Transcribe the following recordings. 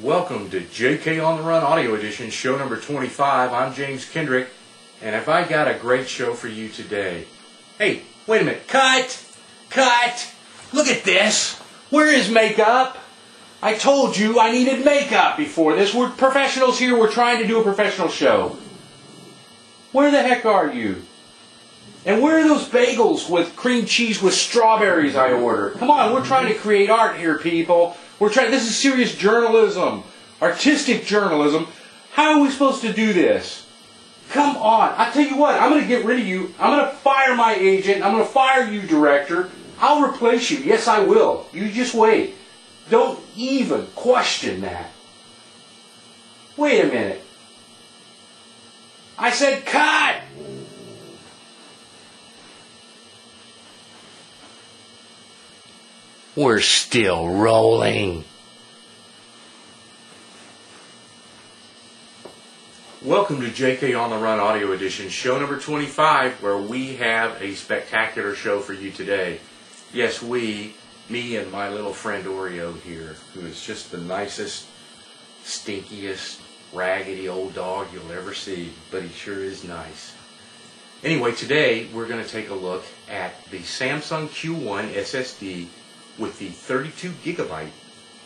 Welcome to JK on the Run Audio Edition, show number 25. I'm James Kendrick, and have I got a great show for you today. Hey, wait a minute. Cut! Cut! Look at this! Where is makeup? I told you I needed makeup before this. We're professionals here. We're trying to do a professional show. Where the heck are you? And where are those bagels with cream cheese with strawberries I ordered? Come on, we're trying to create art here, people. This is serious journalism. Artistic journalism. How are we supposed to do this? Come on. I tell you what, I'm going to get rid of you. I'm going to fire my agent. I'm going to fire you, director. I'll replace you. Yes, I will. You just wait. Don't even question that. Wait a minute. I said cut! We're still rolling. Welcome to JK on the Run Audio Edition, show number 25, where we have a spectacular show for you today. Yes, me and my little friend Oreo here, who is just the nicest, stinkiest, raggedy old dog you'll ever see, but he sure is nice. Anyway, today we're going to take a look at the Samsung Q1 SSD with the 32 gigabyte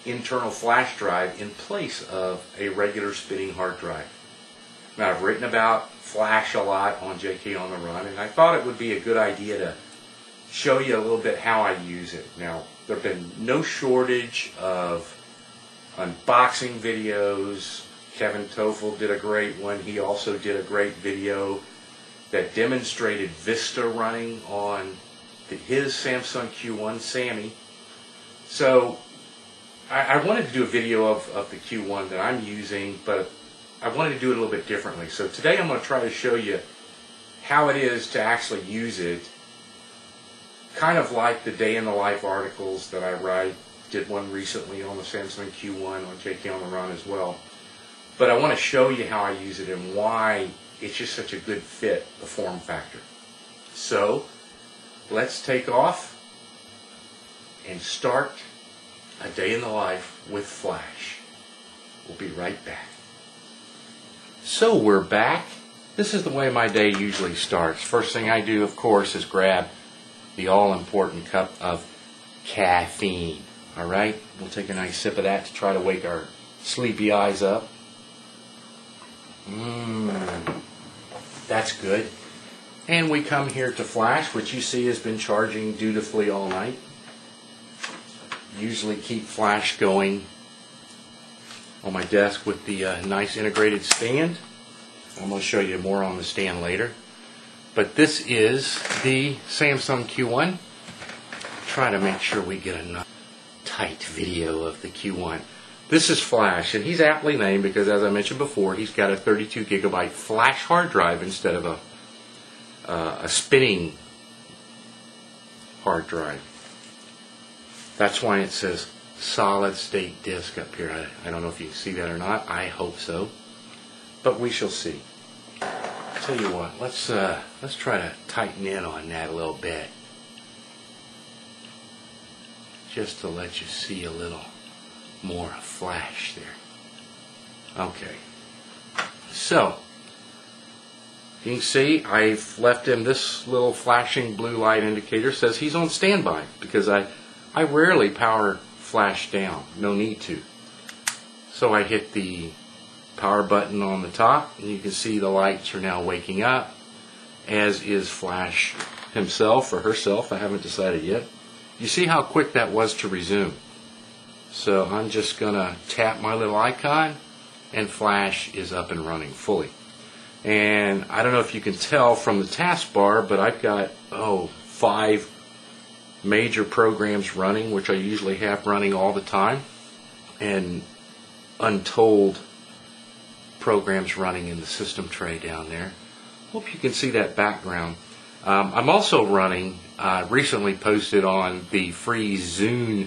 internal flash drive in place of a regular spinning hard drive. Now, I've written about flash a lot on JK on the Run, and I thought it would be a good idea to show you a little bit how I use it. Now, there have been no shortage of unboxing videos. Kevin Toffel did a great one. He also did a great video that demonstrated Vista running on his Samsung Q1 Sammy. So I wanted to do a video of the Q1 that I'm using, but I wanted to do it a little bit differently. So today I'm going to try to show you how it is to actually use it, kind of like the day in the life articles that I write. Did one recently on the Samsung Q1 on JK on the Run as well. But I want to show you how I use it and why it's just such a good fit, the form factor. So let's take off and start a day in the life with Flash. We'll be right back. So we're back. This is the way my day usually starts. First thing I do, of course, is grab the all-important cup of caffeine. All right? We'll take a nice sip of that to try to wake our sleepy eyes up. That's good. And we come here to Flash, which you see has been charging dutifully all night. Usually keep Flash going on my desk with the nice integrated stand. I'm going to show you more on the stand later. But this is the Samsung Q1. Try to make sure we get a nice tight video of the Q1. This is Flash, and he's aptly named because, as I mentioned before, he's got a 32 gigabyte flash hard drive instead of a spinning hard drive. That's why it says solid state disk up here. I don't know if you can see that or not. I hope so, but we shall see. Tell you what, let's try to tighten in on that a little bit, just to let you see a little more Flash there. Okay, so you can see I've left him. This little flashing blue light indicator says he's on standby because I rarely power Flash down, no need to. So I hit the power button on the top, and you can see the lights are now waking up, as is Flash himself or herself. I haven't decided yet. You see how quick that was to resume. So I'm just going to tap my little icon, and Flash is up and running fully. And I don't know if you can tell from the taskbar, but I've got 5 major programs running, which I usually have running all the time, and untold programs running in the system tray down there. Hope you can see that background. I'm also running, recently posted on the free Zune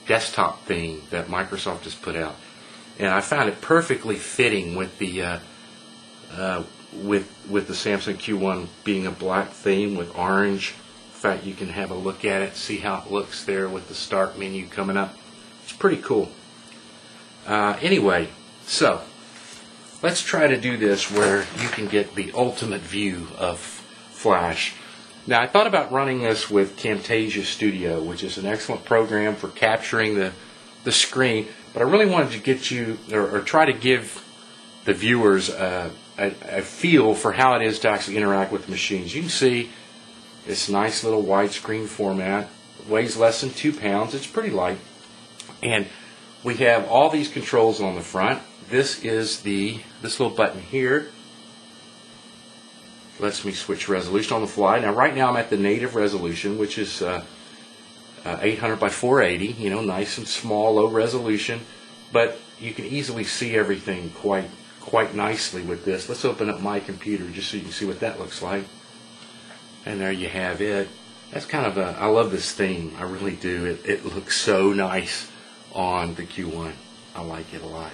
desktop thing that Microsoft has put out, and I found it perfectly fitting with the with the Samsung Q1 being a black theme with orange. In fact, you can have a look at it, see how it looks there with the start menu coming up. It's pretty cool. Anyway, so let's try to do this where you can get the ultimate view of Flash. Now, I thought about running this with Camtasia Studio, which is an excellent program for capturing the screen, but I really wanted to get you, or try to give the viewers a feel for how it is to actually interact with the machines. You can see this nice little widescreen format. It weighs less than 2 pounds. It's pretty light. And we have all these controls on the front. This is this little button here. Lets me switch resolution on the fly. Now, right now I'm at the native resolution, which is 800 by 480. You know, nice and small, low resolution. But you can easily see everything quite nicely with this. Let's open up my computer just so you can see what that looks like. And there you have it. That's kind of I love this theme. I really do. It looks so nice on the Q1. I like it a lot.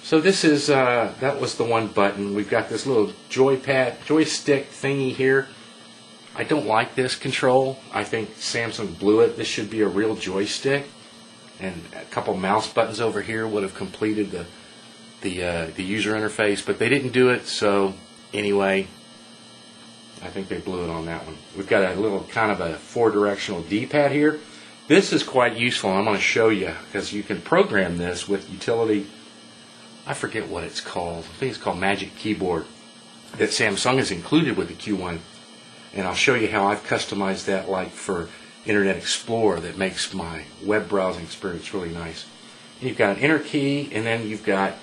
So this is, that was the one button. We've got this little joystick thingy here. I don't like this control. I think Samsung blew it. This should be a real joystick. And a couple mouse buttons over here would have completed the user interface, but they didn't do it. So anyway, I think they blew it on that one. We've got a little kind of a 4-directional D-pad here. This is quite useful. I'm going to show you because you can program this with utility. I forget what it's called. I think it's called Magic Keyboard that Samsung has included with the Q1. And I'll show you how I've customized that, like for Internet Explorer, that makes my web browsing experience really nice. And you've got an enter key, and then you've got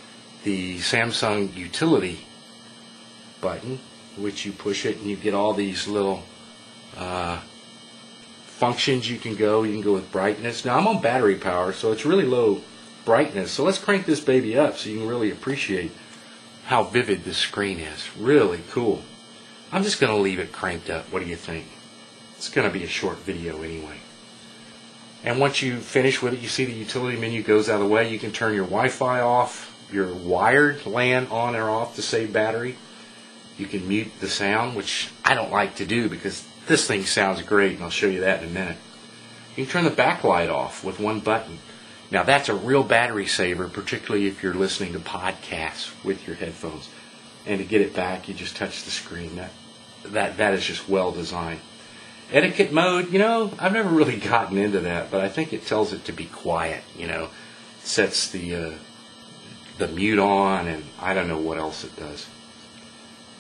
the Samsung utility button, which you push it and you get all these little functions you can go. You can go with brightness. Now I'm on battery power, so it's really low brightness. So let's crank this baby up so you can really appreciate how vivid this screen is. Really cool. I'm just going to leave it cranked up. What do you think? It's going to be a short video anyway. And once you finish with it, you see the utility menu goes out of the way. You can turn your Wi-Fi off, your wired LAN on or off to save battery. You can mute the sound, which I don't like to do because this thing sounds great, and I'll show you that in a minute. You can turn the backlight off with one button. Now that's a real battery saver, particularly if you're listening to podcasts with your headphones. And to get it back, you just touch the screen. That is just well designed. Etiquette mode, you know, I've never really gotten into that, but I think it tells it to be quiet, you know. Sets the mute on, and I don't know what else it does.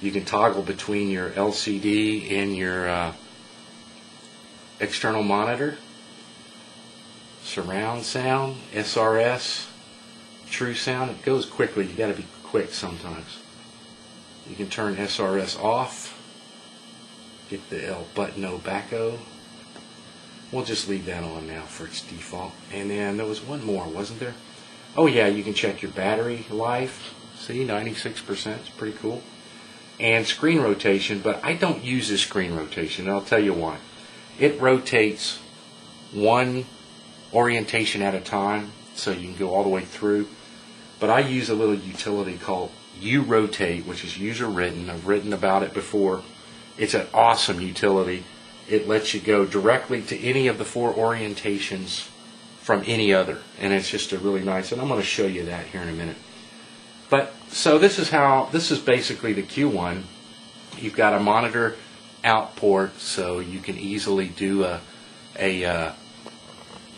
You can toggle between your LCD and your external monitor. Surround sound, SRS, true sound. It goes quickly. You got to be quick sometimes. You can turn SRS off. Get the El Button Tobacco. We'll just leave that on now for its default. And then there was one more, wasn't there? Oh yeah, you can check your battery life. See, 96%. It's pretty cool. And screen rotation, but I don't use this screen rotation, and I'll tell you why. It rotates one orientation at a time, so you can go all the way through. But I use a little utility called uRotate, which is user written. I've written about it before. It's an awesome utility. It lets you go directly to any of the 4 orientations from any other, and it's just a really nice, and I'm going to show you that here in a minute. But so this is basically the Q1. You've got a monitor out port, so you can easily do a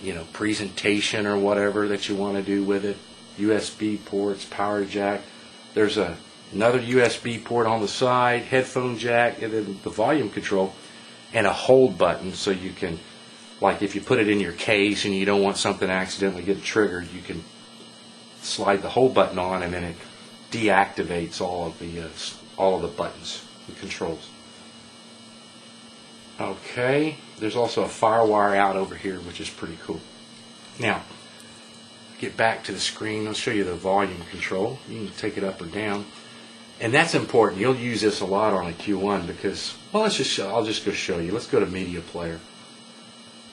you know, presentation or whatever that you want to do with it. USB ports, power jack. There's another USB port on the side, headphone jack, and then the volume control, and a hold button, so you can, like if you put it in your case and you don't want something to accidentally get triggered, you can slide the hold button on, and then it deactivates all of the buttons, the controls. Okay, there's also a FireWire out over here, which is pretty cool. Now, get back to the screen. I'll show you the volume control. You can take it up or down, and that's important. You'll use this a lot on a Q1 because, well, I'll just go show you. Let's go to Media Player.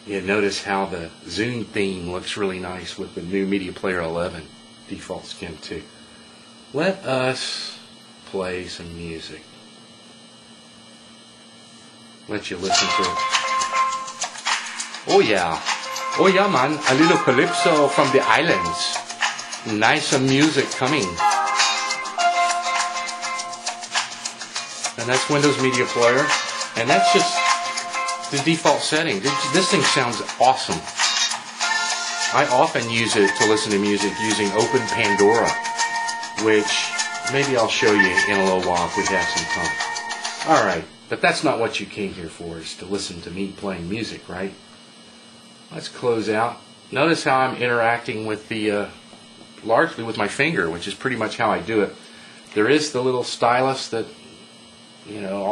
You notice how the Zune theme looks really nice with the new Media Player 11 default skin too. Let us play some music. Let you listen to it. Oh yeah, Oh yeah, man, a little calypso from the islands. Nice music coming. And that's Windows Media Player. And that's just the default setting. This thing sounds awesome. I often use it to listen to music using Open Pandora, which maybe I'll show you in a little while if we have some time. Alright, but that's not what you came here for, is to listen to me playing music, right? Let's close out. Notice how I'm interacting with the, largely with my finger, which is pretty much how I do it. There is the little stylus that, you know,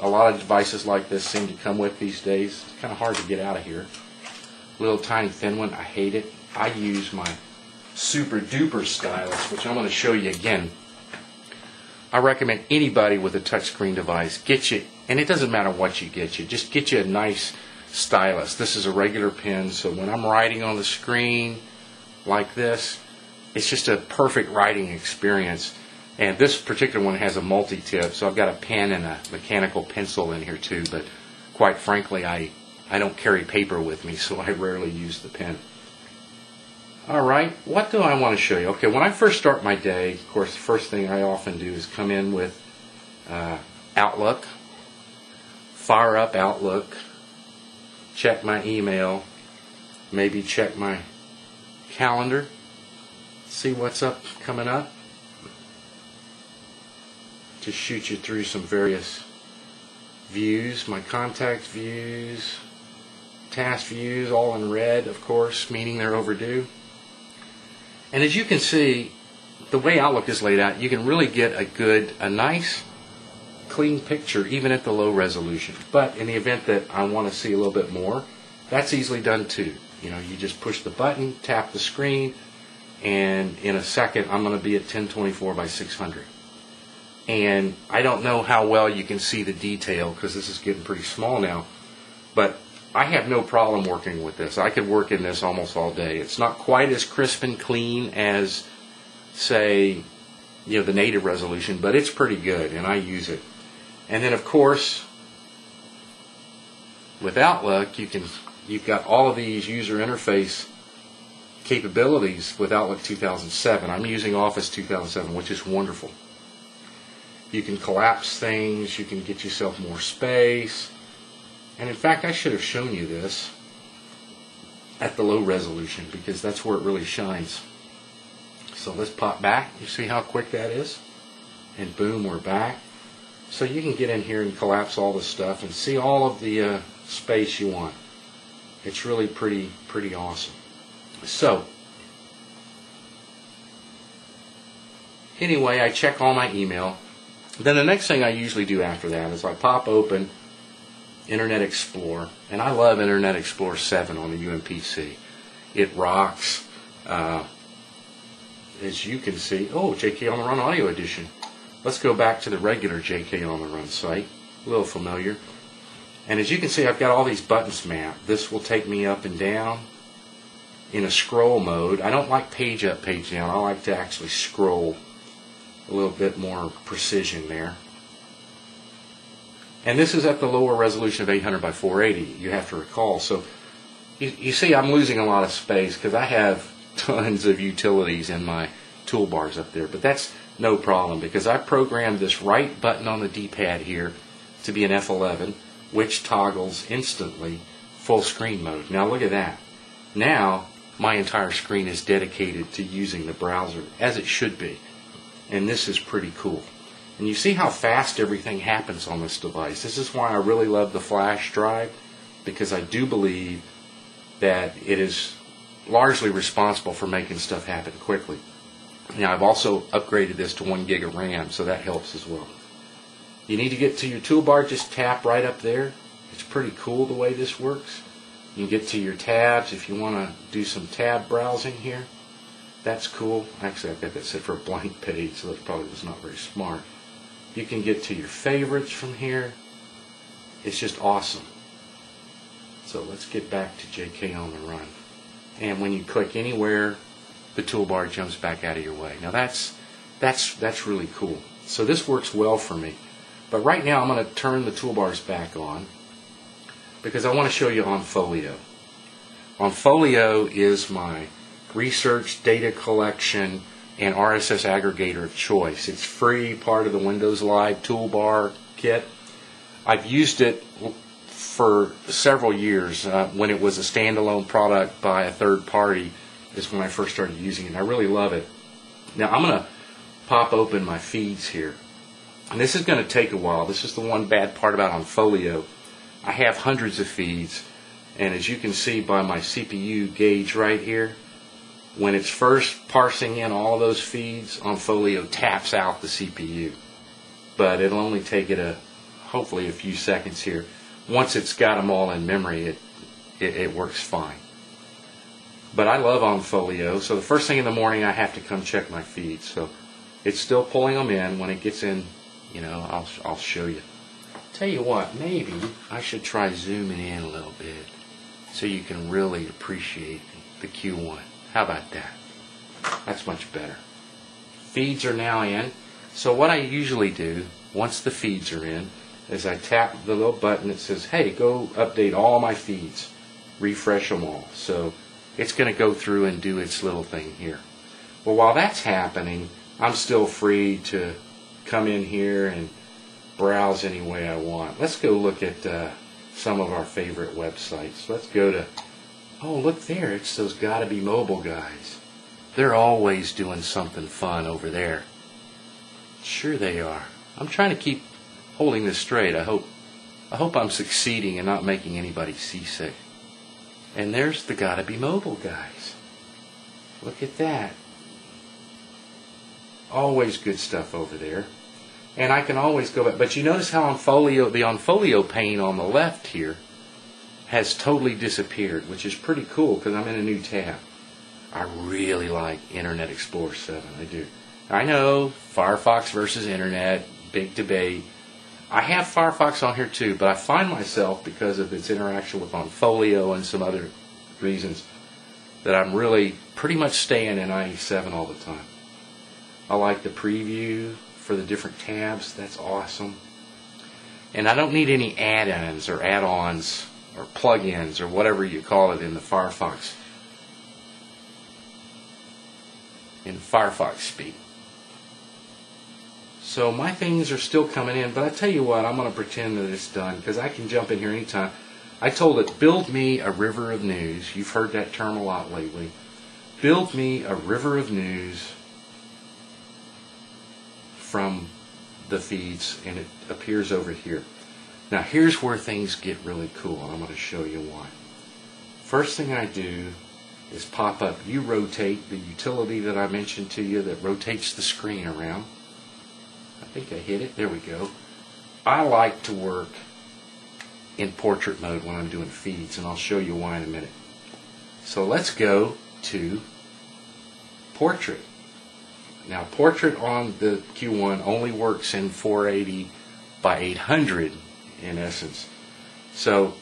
a lot of devices like this seem to come with these days. It's kind of hard to get out of here. Little tiny thin one, I hate it. I use my super duper stylus, which I'm going to show you again. I recommend anybody with a touchscreen device, get you, and it doesn't matter what you get you, just get you a nice stylus. This is a regular pen, so when I'm writing on the screen like this, it's just a perfect writing experience. And this particular one has a multi-tip, so I've got a pen and a mechanical pencil in here too, but quite frankly I don't carry paper with me, so I rarely use the pen. Alright, what do I want to show you? Okay, when I first start my day, of course the first thing I often do is come in with Outlook, fire up Outlook, check my email, maybe check my calendar, see what's up coming up. Just shoot you through some various views, my contacts views, task views, all in red, of course, meaning they're overdue. And as you can see, the way Outlook is laid out, you can really get a nice clean picture even at the low resolution. But in the event that I want to see a little bit more, that's easily done too. You know, you just push the button, tap the screen, and in a second I'm going to be at 1024 by 600. And I don't know how well you can see the detail because this is getting pretty small now, but I have no problem working with this. I could work in this almost all day. It's not quite as crisp and clean as, say, you know, the native resolution, but it's pretty good and I use it. And then of course with Outlook you've got all of these user interface capabilities with Outlook 2007. I'm using Office 2007, which is wonderful. You can collapse things, you can get yourself more space. And in fact, I should have shown you this at the low resolution because that's where it really shines. So let's pop back. You see how quick that is? And boom, we're back. So you can get in here and collapse all this stuff and see all of the space you want. It's really pretty awesome. So anyway, I check all my email. Then the next thing I usually do after that is I pop open Internet Explorer, and I love Internet Explorer 7 on the UMPC. It rocks. As you can see, oh, jkOnTheRun Audio Edition. Let's go back to the regular jkOnTheRun site. A little familiar. And as you can see, I've got all these buttons mapped. This will take me up and down in a scroll mode. I don't like page up, page down. I like to actually scroll. A little bit more precision there. And this is at the lower resolution of 800 by 480, you have to recall. So you see I'm losing a lot of space because I have tons of utilities in my toolbars up there. But that's no problem because I programmed this right button on the D-pad here to be an F11, which toggles instantly full screen mode. Now look at that. Now my entire screen is dedicated to using the browser, as it should be. And this is pretty cool. And you see how fast everything happens on this device. This is why I really love the flash drive, because I do believe that it is largely responsible for making stuff happen quickly. Now I've also upgraded this to 1 gig of RAM, so that helps as well. You need to get to your toolbar, just tap right up there. It's pretty cool the way this works. You can get to your tabs if you want to do some tab browsing here. That's cool. Actually, I've got that set for a blank page, so that probably was not very smart. You can get to your favorites from here. It's just awesome. So let's get back to jkOnTheRun. And when you click anywhere, the toolbar jumps back out of your way. Now that's really cool. So this works well for me. But right now I'm going to turn the toolbars back on because I want to show you on Folio. Folio is my research, data collection, and RSS aggregator of choice. It's free, part of the Windows Live toolbar kit. I've used it for several years. When it was a standalone product by a third party is when I first started using it. I really love it. Now I'm going to pop open my feeds here. And this is going to take a while. This is the one bad part about Folio. I have hundreds of feeds, and as you can see by my CPU gauge right here, when it's first parsing in all those feeds, Folio taps out the CPU. But it'll only take it hopefully a few seconds here. Once it's got them all in memory, it works fine. But I love Folio, so the first thing in the morning I have to come check my feeds. So it's still pulling them in. When it gets in, I'll show you. Tell you what, maybe I should try zooming in a little bit so you can really appreciate the Q1. How about that? That's much better. Feeds are now in. So what I usually do, once the feeds are in, is I tap the little button that says, hey, go update all my feeds. Refresh them all. So it's going to go through and do its little thing here. Well, while that's happening, I'm still free to come in here and browse any way I want. Let's go look at some of our favorite websites. Let's go to, oh, look there, it's those Gotta Be Mobile guys. They're always doing something fun over there. Sure they are. I'm trying to keep holding this straight. I hope I'm succeeding and not making anybody seasick. And there's the Gotta Be Mobile guys. Look at that. Always good stuff over there. And I can always go back. But you notice how the Folio pane on the left here has totally disappeared, which is pretty cool because I'm in a new tab. I really like Internet Explorer 7. I do. I know, Firefox versus Internet, big debate. I have Firefox on here too, but I find myself, because of its interaction with Folio and some other reasons, that I'm really pretty much staying in IE7 all the time. I like the preview for the different tabs. That's awesome. And I don't need any add-ins or add-ons or plug-ins or whatever you call it in the Firefox speak. So my things are still coming in, but I tell you what, I'm going to pretend that it's done because I can jump in here anytime. I told it, build me a river of news. You've heard that term a lot lately. Build me a river of news from the feeds, and it appears over here. Now here's where things get really cool, and I'm going to show you why. First thing I do is pop up uRotate, the utility that I mentioned to you that rotates the screen around. I think I hit it. There we go. I like to work in portrait mode when I'm doing feeds, and I'll show you why in a minute. So let's go to portrait. Now portrait on the Q1 only works in 480 by 800 in essence. So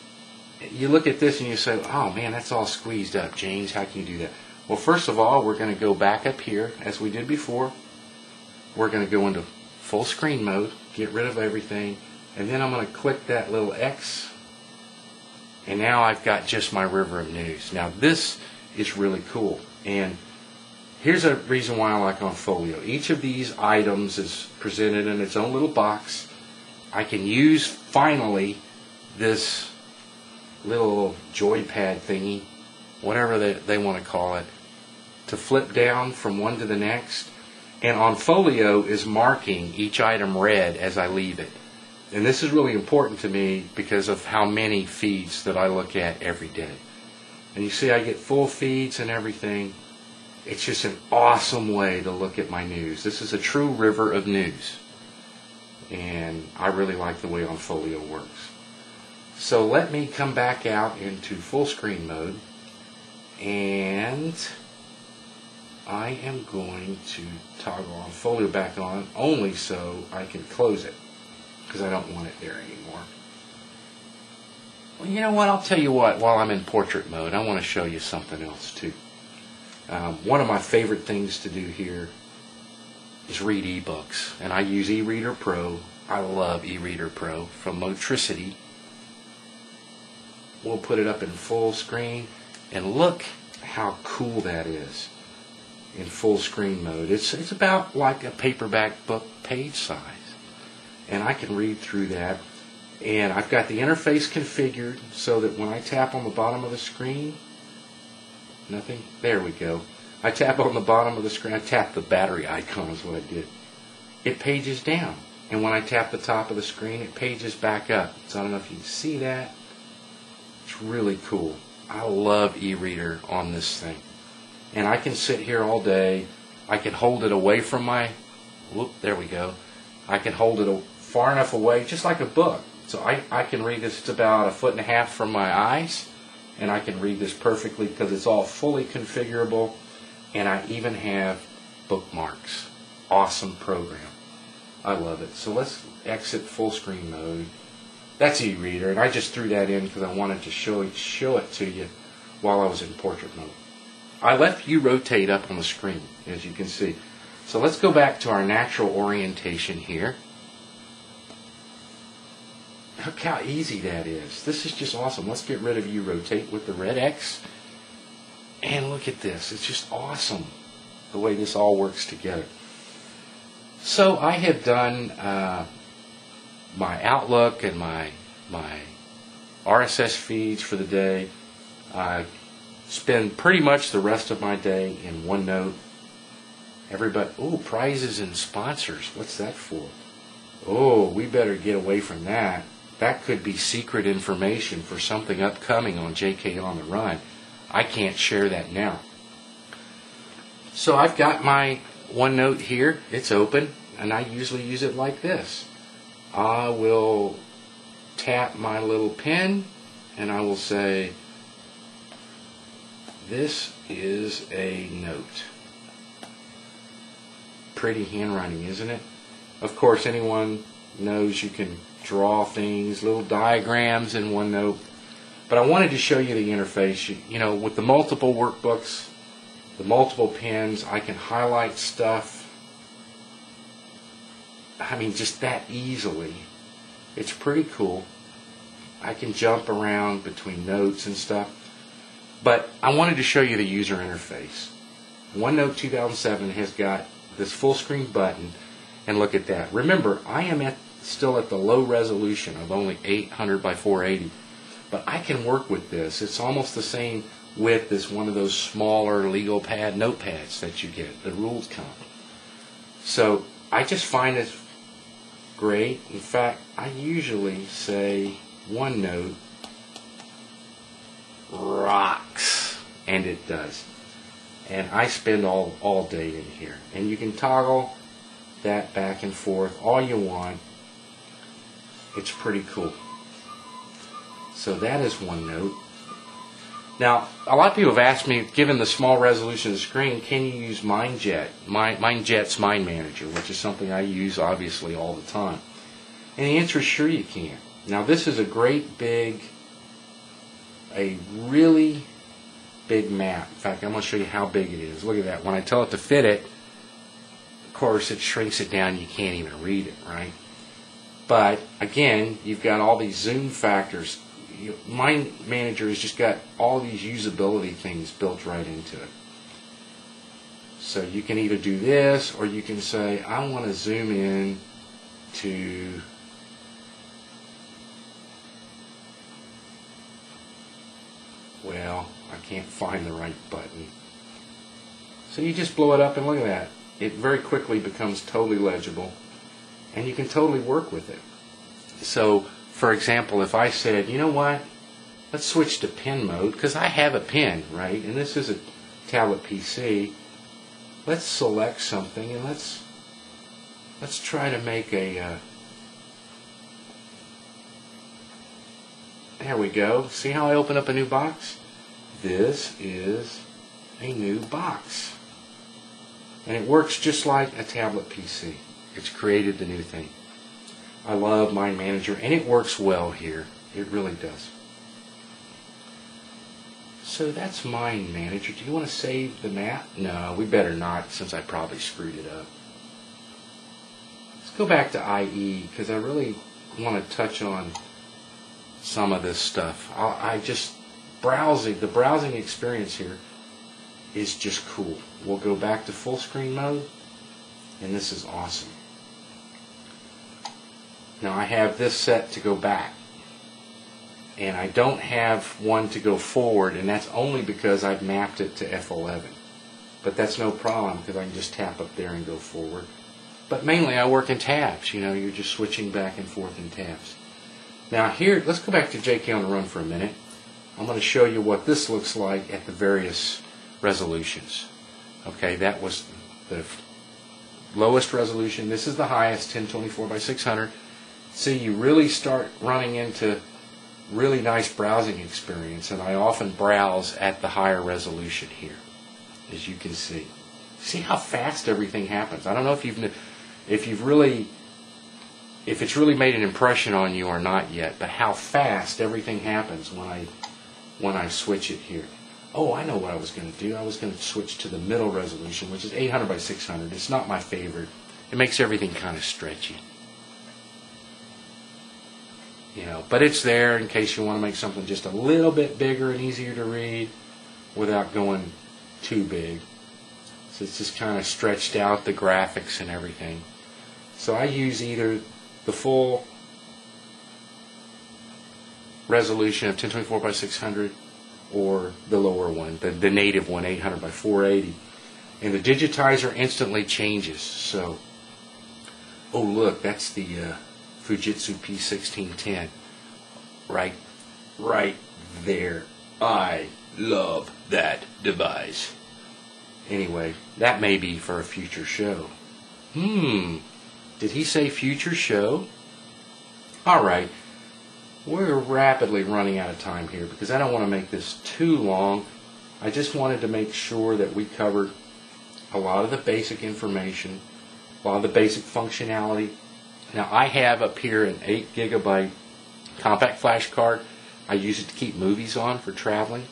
you look at this and you say, oh man, that's all squeezed up, James. How can you do that? Well, first of all, we're going to go back up here as we did before. We're going to go into full screen mode, get rid of everything, and then I'm going to click that little X, and now I've got just my river of news. Now this is really cool, and here's a reason why I like Folio. Each of these items is presented in its own little box. I can use finally this little joypad thingy, whatever they want to call it, to flip down from one to the next. And Folio is marking each item red as I leave it. And this is really important to me because of how many feeds that I look at every day. And you see I get full feeds and everything. It's just an awesome way to look at my news. This is a true river of news. And I really like the way Folio works. So let me come back out into full screen mode, and I am going to toggle Folio back on only so I can close it because I don't want it there anymore. Well, you know what? I'll tell you what, while I'm in portrait mode, I want to show you something else too. One of my favorite things to do here is read ebooks, and I use eReader Pro. I love eReader Pro from Motricity. We'll put it up in full screen, And look how cool that is in full screen mode. It's about like a paperback book page size. And I can read through that. And I've got the interface configured so that when I tap on the bottom of the screen, nothing, there we go. I tap on the bottom of the screen, I tap the battery icon is what I did. It pages down. And when I tap the top of the screen, it pages back up. So I don't know if you can see that. It's really cool. I love e-reader on this thing. And I can sit here all day. I can hold it away from my, whoop, there we go. I can hold it far enough away, just like a book. So I can read this. It's about 1.5 feet from my eyes. And I can read this perfectly because it's all fully configurable. And I even have bookmarks. Awesome program. I love it. So let's exit full screen mode. That's e-reader, and I just threw that in because I wanted to show it to you while I was in portrait mode. I let view rotate up on the screen, as you can see. So let's go back to our natural orientation here. Look how easy that is. This is just awesome. Let's get rid of view rotate with the red X. And look at this. It's just awesome the way this all works together. So I have done my Outlook and my RSS feeds for the day. I spend pretty much the rest of my day in OneNote. Everybody, oh, prizes and sponsors. What's that for? Oh, we better get away from that. That could be secret information for something upcoming on jkOnTheRun. I can't share that now. So I've got my OneNote here. It's open, and I usually use it like this. I will tap my little pen, and I will say, this is a note. Pretty handwriting, isn't it? Of course, anyone knows you can draw things, little diagrams in OneNote. But I wanted to show you the interface. You know, with the multiple workbooks, the multiple pens, I can highlight stuff. I mean, just that easily. It's pretty cool. I can jump around between notes and stuff. But I wanted to show you the user interface. OneNote 2007 has got this full screen button, and look at that. Remember, I am still at the low resolution of only 800 by 480. But I can work with this. It's almost the same width as one of those smaller legal pad notepads that you get, the rules comp. So I just find it great. In fact, I usually say OneNote rocks, and it does. And I spend all day in here. And you can toggle that back and forth all you want. It's pretty cool. So that is OneNote. Now, a lot of people have asked me, given the small resolution of the screen, can you use MindJet? MindJet's Mind Manager, which is something I use obviously all the time. And the answer is sure you can. Now, this is a really big map. In fact, I'm going to show you how big it is. Look at that. When I tell it to fit it, of course, it shrinks it down. You can't even read it, right? But, again, you've got all these zoom factors. Mind Manager has just got all these usability things built right into it. So you can either do this, or you can say, I want to zoom in to well, I can't find the right button. So you just blow it up and look at that. It very quickly becomes totally legible, and you can totally work with it. So, for example, if I said, you know what, let's switch to pen mode, because I have a pen, right? And this is a tablet PC. Let's select something, and let's try to make a there we go. See how I open up a new box? This is a new box. And it works just like a tablet PC. It's created the new thing. I love Mind Manager, and it works well here. It really does. So that's Mind Manager. Do you want to save the map? No, we better not, since I probably screwed it up. Let's go back to IE, because I really want to touch on some of this stuff. I just the browsing experience here is just cool. We'll go back to full screen mode, and this is awesome. Now I have this set to go back, and I don't have one to go forward, and that's only because I've mapped it to F11. But that's no problem because I can just tap up there and go forward. But mainly I work in tabs. You know, you're just switching back and forth in tabs. Now here, let's go back to jkOnTheRun for a minute. I'm going to show you what this looks like at the various resolutions. Okay, that was the lowest resolution. This is the highest, 1024 by 600. See, you really start running into really nice browsing experience, and I often browse at the higher resolution here, as you can see. See how fast everything happens. I don't know if it's really made an impression on you or not yet, but how fast everything happens when I switch it here. Oh, I know what I was going to do. I was going to switch to the middle resolution, which is 800 by 600. It's not my favorite. It makes everything kind of stretchy. You know, but it's there in case you want to make something just a little bit bigger and easier to read without going too big. So it's just kind of stretched out the graphics and everything. So I use either the full resolution of 1024 by 600 or the lower one, the native one, 800 by 480. And the digitizer instantly changes. So, oh look, that's the Fujitsu P1610 right there. I love that device. Anyway, that may be for a future show. Did he say future show? Alright, we're rapidly running out of time here because I don't want to make this too long. I just wanted to make sure that we covered a lot of the basic information, a lot of the basic functionality. Now I have up here an 8 GB compact flash card. I use it to keep movies on for traveling.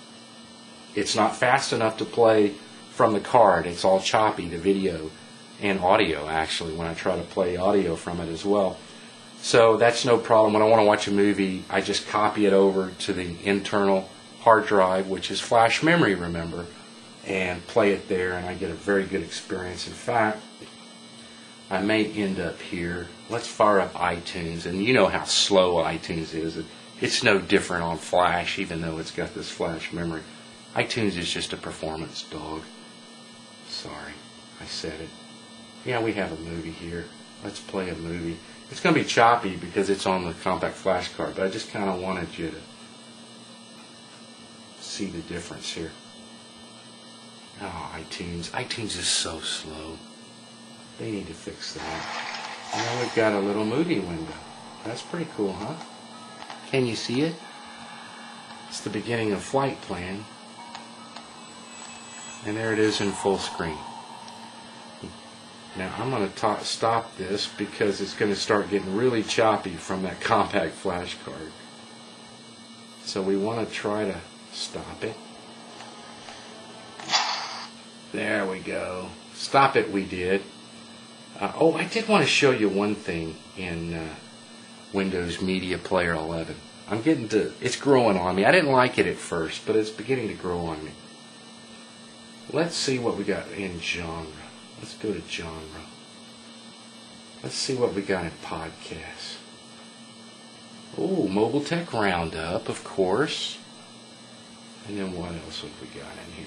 It's not fast enough to play from the card. It's all choppy, the video and audio actually, when I try to play audio from it as well. So that's no problem. When I want to watch a movie, I just copy it over to the internal hard drive, which is flash memory, remember, and play it there, and I get a very good experience. In fact, I may end up here. Let's fire up iTunes, and you know how slow iTunes is. It's no different on flash, even though it's got this flash memory. iTunes is just a performance dog. Sorry, I said it. Yeah, we have a movie here. Let's play a movie. It's going to be choppy because it's on the compact flash card, but I just kind of wanted you to see the difference here. Oh, iTunes. iTunes is so slow. They need to fix that. And now we've got a little movie window. That's pretty cool, huh? Can you see it? It's the beginning of Flight Plan. And there it is in full screen. Now I'm going to stop this because it's going to start getting really choppy from that compact flash card. So we want to try to stop it. There we go. Stop it, we did. Oh, I did want to show you one thing in Windows Media Player 11. I'm getting to, it's growing on me. I didn't like it at first, but it's beginning to grow on me. Let's see what we got in genre. Let's go to genre. Let's see what we got in podcasts. Oh, Mobile Tech Roundup, of course. And then what else have we got in here?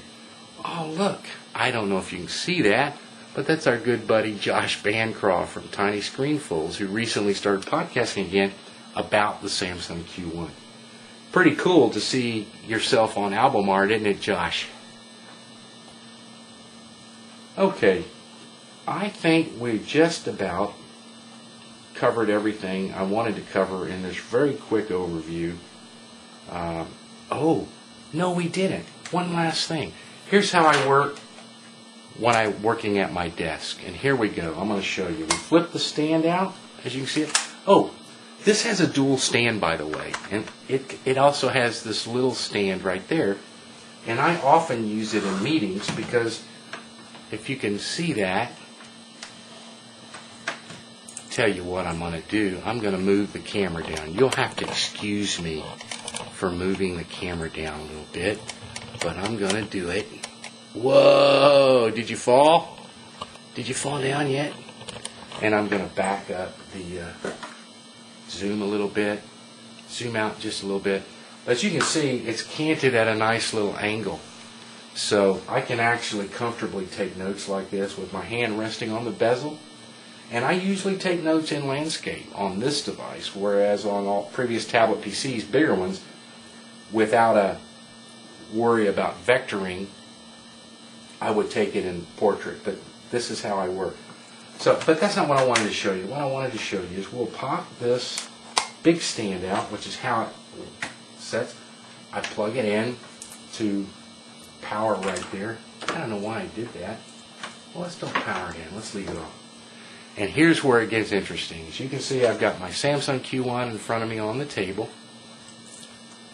Oh, look. I don't know if you can see that, but that's our good buddy Josh Bancroft from Tiny Screenfuls, who recently started podcasting again about the Samsung Q1. Pretty cool to see yourself on album art, isn't it, Josh? Okay, I think we just about covered everything I wanted to cover in this very quick overview. Oh, no we didn't. One last thing. Here's how I work when I'm working at my desk. And here we go. I'm going to show you. We flip the stand out, as you can see it. Oh, this has a dual stand, by the way. And it also has this little stand right there. And I often use it in meetings because if you can see that, tell you what I'm going to do. I'm going to move the camera down. You'll have to excuse me for moving the camera down a little bit, but I'm gonna do it. Whoa, did you fall? Did you fall down yet? And I'm gonna back up the zoom a little bit, zoom out just a little bit. As you can see, it's canted at a nice little angle. So I can actually comfortably take notes like this with my hand resting on the bezel. And I usually take notes in landscape on this device, whereas on all previous tablet PCs, bigger ones, without a worry about vectoring, I would take it in portrait. But this is how I work. So, but that's not what I wanted to show you. What I wanted to show you is we'll pop this big stand out, which is how it sets. I plug it in to power right there. I don't know why I did that. Well, let's don't power it in. Let's leave it on. And here's where it gets interesting. As you can see, I've got my Samsung Q1 in front of me on the table.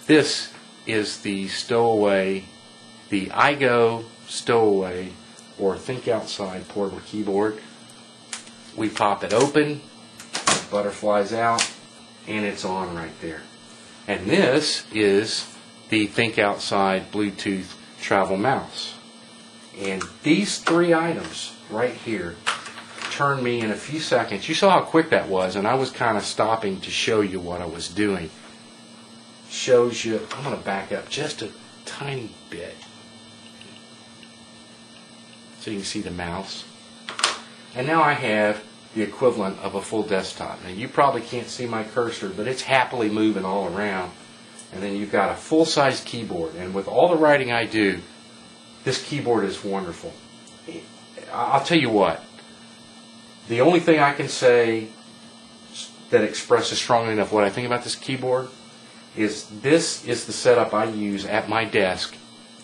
This is the stowaway, the iGo stowaway or think outside portable keyboard. We pop it open, it butterflies out, and it's on right there. And this is the think outside Bluetooth travel mouse. And these three items right here turned me in a few seconds. You saw how quick that was, and I was kind of stopping to show you what I was doing. Shows you, I'm going to back up just a tiny bit so you can see the mouse. And now I have the equivalent of a full desktop. Now you probably can't see my cursor, but it's happily moving all around. And then you've got a full-size keyboard. And with all the writing I do, this keyboard is wonderful. I'll tell you what, the only thing I can say that expresses strongly enough what I think about this keyboard is this is the setup I use at my desk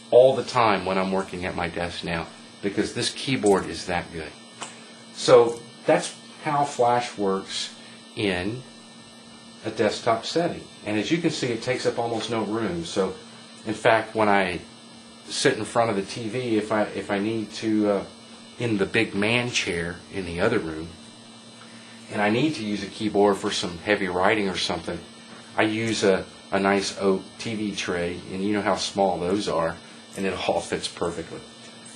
all the time when I'm working at my desk now, because this keyboard is that good. So that's how Flash works in a desktop setting. And as you can see, it takes up almost no room. So in fact, when I sit in front of the TV, if I need to in the big man chair in the other room, and I need to use a keyboard for some heavy writing or something, I use a nice oak TV tray, and you know how small those are, and it all fits perfectly.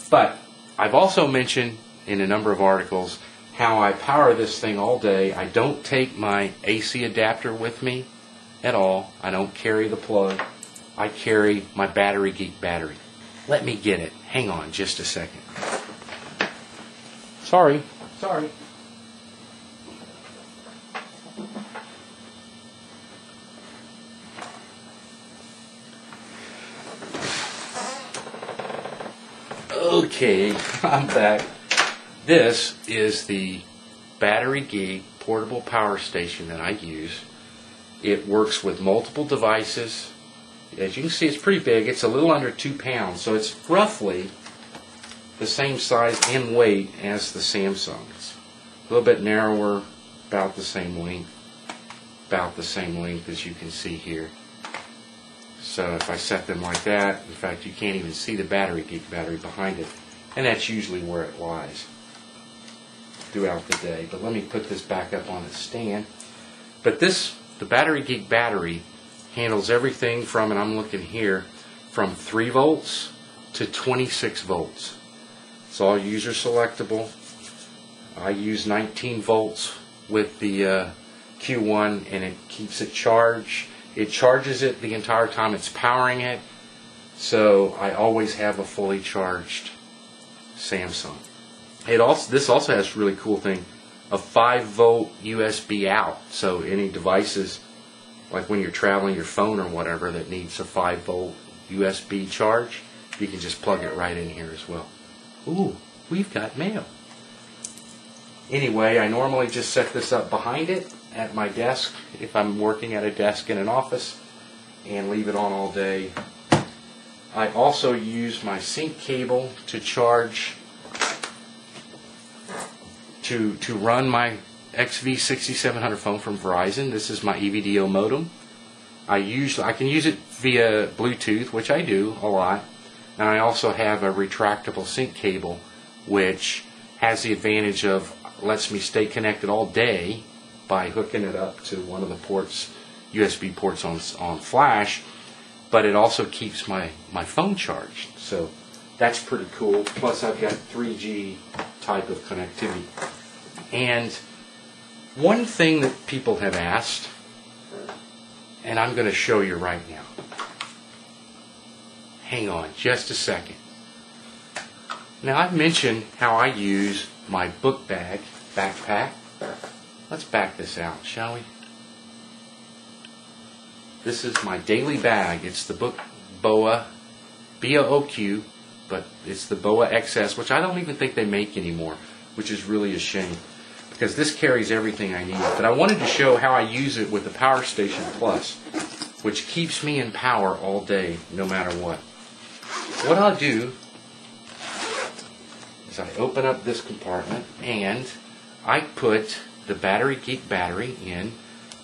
But I've also mentioned in a number of articles how I power this thing all day. I don't take my AC adapter with me at all. I don't carry the plug. I carry my Battery Geek battery. Let me get it. Hang on just a second. Sorry. Okay, I'm back. This is the Battery Geek portable power station that I use. It works with multiple devices. As you can see, it's pretty big. It's a little under 2 pounds, so it's roughly the same size and weight as the Samsung. It's a little bit narrower, about the same length as you can see here. So if I set them like that, in fact, you can't even see the Battery Geek battery behind it, and that's usually where it lies throughout the day. But let me put this back up on its stand. But the Battery Geek battery handles everything from, and I'm looking here, from 3 volts to 26 volts. It's all user selectable. I use 19 volts with the Q1, and it keeps it charged. It charges it the entire time it's powering it, so I always have a fully charged Samsung. This also has a really cool thing, a 5-volt USB out, so any devices, like when you're traveling your phone or whatever that needs a 5-volt USB charge, you can just plug it right in here as well. Ooh, we've got mail. Anyway, I normally just set this up behind it at my desk if I'm working at a desk in an office, and leave it on all day. I also use my sync cable to charge, to run my XV6700 phone from Verizon. This is my EVDO modem. I can use it via Bluetooth, which I do a lot, and I also have a retractable sync cable, which has the advantage of lets me stay connected all day by hooking it up to one of the ports, USB ports on Flash, but it also keeps my phone charged. So that's pretty cool. Plus I've got 3G type of connectivity. And one thing that people have asked, and I'm going to show you right now. Hang on just a second. Now I've mentioned how I use my book bag, backpack. Let's back this out, shall we? This is my daily bag. It's the book BOA, B-O-O-Q, but it's the BOA XS, which I don't even think they make anymore, which is really a shame, because this carries everything I need. But I wanted to show how I use it with the Power Station Plus, which keeps me in power all day, no matter what. What I'll do is I open up this compartment and I put the Battery Geek battery in,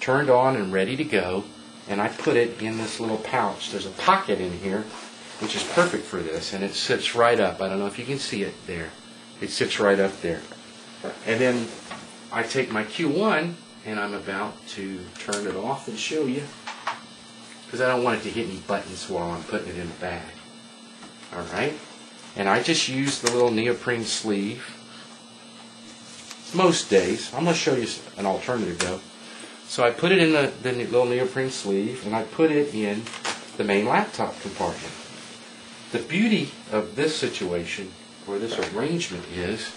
turned on and ready to go, and I put it in this little pouch. There's a pocket in here, which is perfect for this, and it sits right up. I don't know if you can see it there. It sits right up there. And then I take my Q1, and I'm about to turn it off and show you, because I don't want it to hit any buttons while I'm putting it in the bag. Alright? And I just use the little neoprene sleeve most days. I'm going to show you an alternative though. So I put it in the little neoprene sleeve, and I put it in the main laptop compartment. The beauty of this situation, or this arrangement, is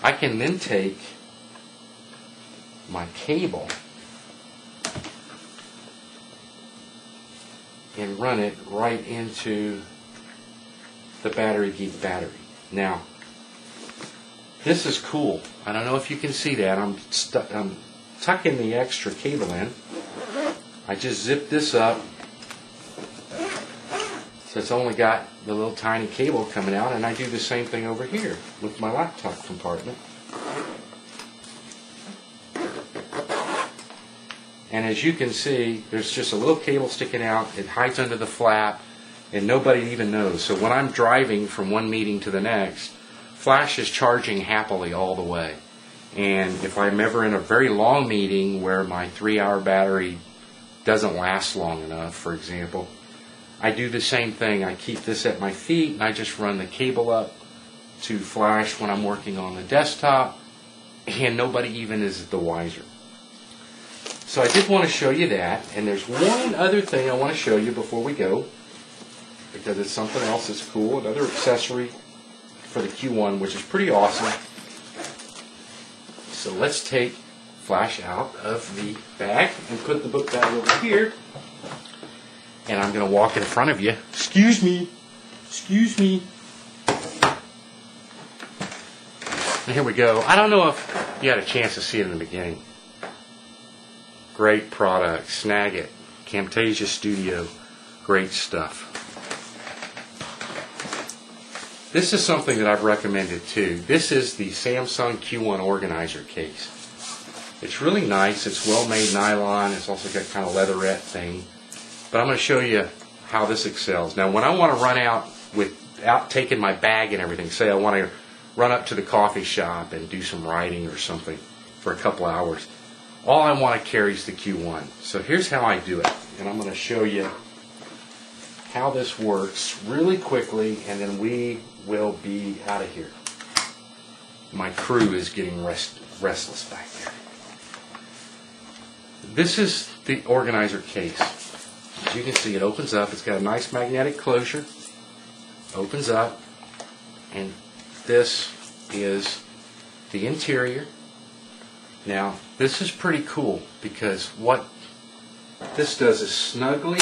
I can then take my cable and run it right into the Battery Geek battery. Now, this is cool. I don't know if you can see that. I'm tucking the extra cable in. I just zip this up, so it's only got the little tiny cable coming out, and I do the same thing over here with my laptop compartment. And as you can see, there's just a little cable sticking out. It hides under the flap, and nobody even knows. So when I'm driving from one meeting to the next, Flash is charging happily all the way. And if I'm ever in a very long meeting where my 3-hour battery doesn't last long enough, for example, I do the same thing. I keep this at my feet, and I just run the cable up to Flash when I'm working on the desktop, and nobody even is the wiser. So I did want to show you that, and there's one other thing I want to show you before we go, because it's something else that's cool, another accessory for the Q1, which is pretty awesome. So let's take Flash out of the bag and put the book bag over here, and I'm going to walk in front of you. Excuse me. Excuse me. And here we go. I don't know if you had a chance to see it in the beginning. Great product. Snag it. Camtasia Studio. Great stuff. This is something that I've recommended too. This is the Samsung Q1 organizer case. It's really nice. It's well-made nylon. It's also got kind of leatherette thing. But I'm going to show you how this excels. Now, when I want to run out without taking my bag and everything, say I want to run up to the coffee shop and do some writing or something for a couple hours, all I want to carry is the Q1. So here's how I do it. And I'm going to show you how this works really quickly, and then we will be out of here. My crew is getting restless back there. This is the organizer case. As you can see, it opens up. It's got a nice magnetic closure. Opens up, and this is the interior. Now, this is pretty cool, because what this does is snugly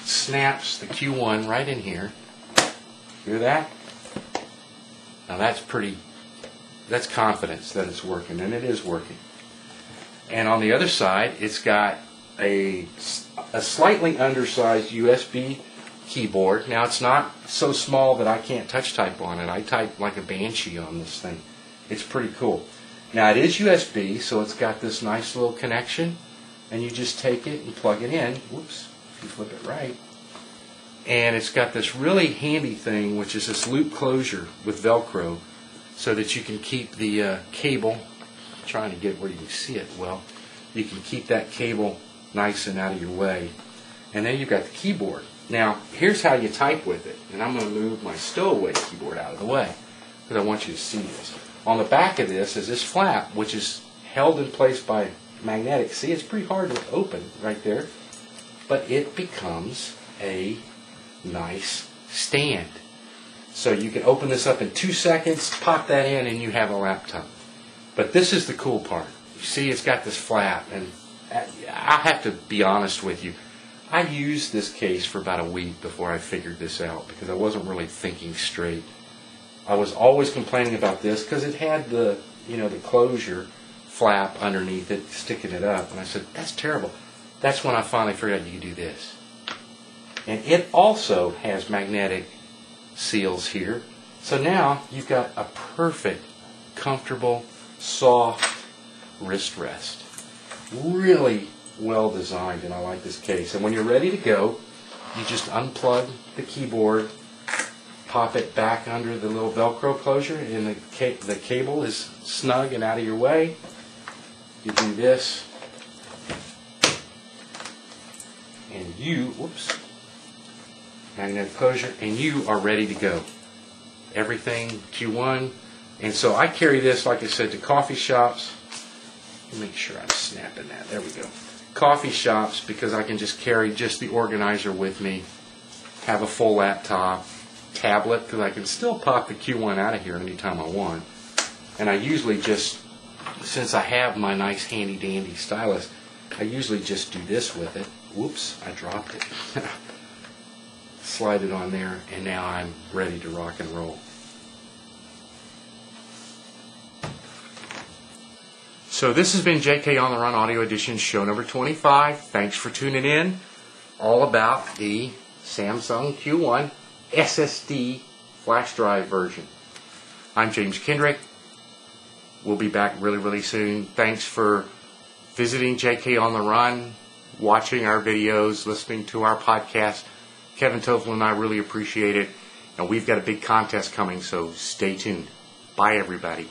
snaps the Q1 right in here. Hear that? Now that's confidence that it's working, and it is working. And on the other side, it's got a slightly undersized USB keyboard. Now it's not so small that I can't touch type on it. I type like a banshee on this thing. It's pretty cool. Now it is USB, so it's got this nice little connection, and you just take it and plug it in. Whoops, if you flip it right. And it's got this really handy thing, which is this loop closure with Velcro, so that you can keep the cable, I'm trying to get where you can see it well, you can keep that cable nice and out of your way. And then you've got the keyboard. Now, here's how you type with it. And I'm going to move my stowaway keyboard out of the way because I want you to see this. On the back of this is this flap, which is held in place by magnetic. See, it's pretty hard to open right there. But it becomes a nice stand. So you can open this up in 2 seconds, pop that in, and you have a laptop. But this is the cool part. You see, it's got this flap, and I have to be honest with you. I used this case for about a week before I figured this out because I wasn't really thinking straight. I was always complaining about this because it had the, the closure flap underneath it, sticking it up, and I said, that's terrible. That's when I finally figured out you could do this. And it also has magnetic seals here. So now you've got a perfect, comfortable, soft wrist rest. Really well designed, and I like this case. And when you're ready to go, you just unplug the keyboard, pop it back under the little Velcro closure, and the cable is snug and out of your way. You do this, and magnetic closure, and you are ready to go. Everything Q1. And so I carry this, like I said, to coffee shops. Make sure I'm snapping that. There we go. Coffee shops, because I can just carry just the organizer with me, have a full laptop, tablet, because I can still pop the Q1 out of here anytime I want. And I usually just, since I have my nice handy dandy stylus, I usually just do this with it. Whoops, I dropped it. Slide it on there, and now I'm ready to rock and roll. So this has been JK on the Run Audio Edition, show number 25. Thanks for tuning in. All about the Samsung Q1 SSD flash drive version. I'm James Kendrick. We'll be back really, really soon. Thanks for visiting JK on the Run, watching our videos, listening to our podcast. Kevin Toffel and I really appreciate it. And we've got a big contest coming, so stay tuned. Bye, everybody.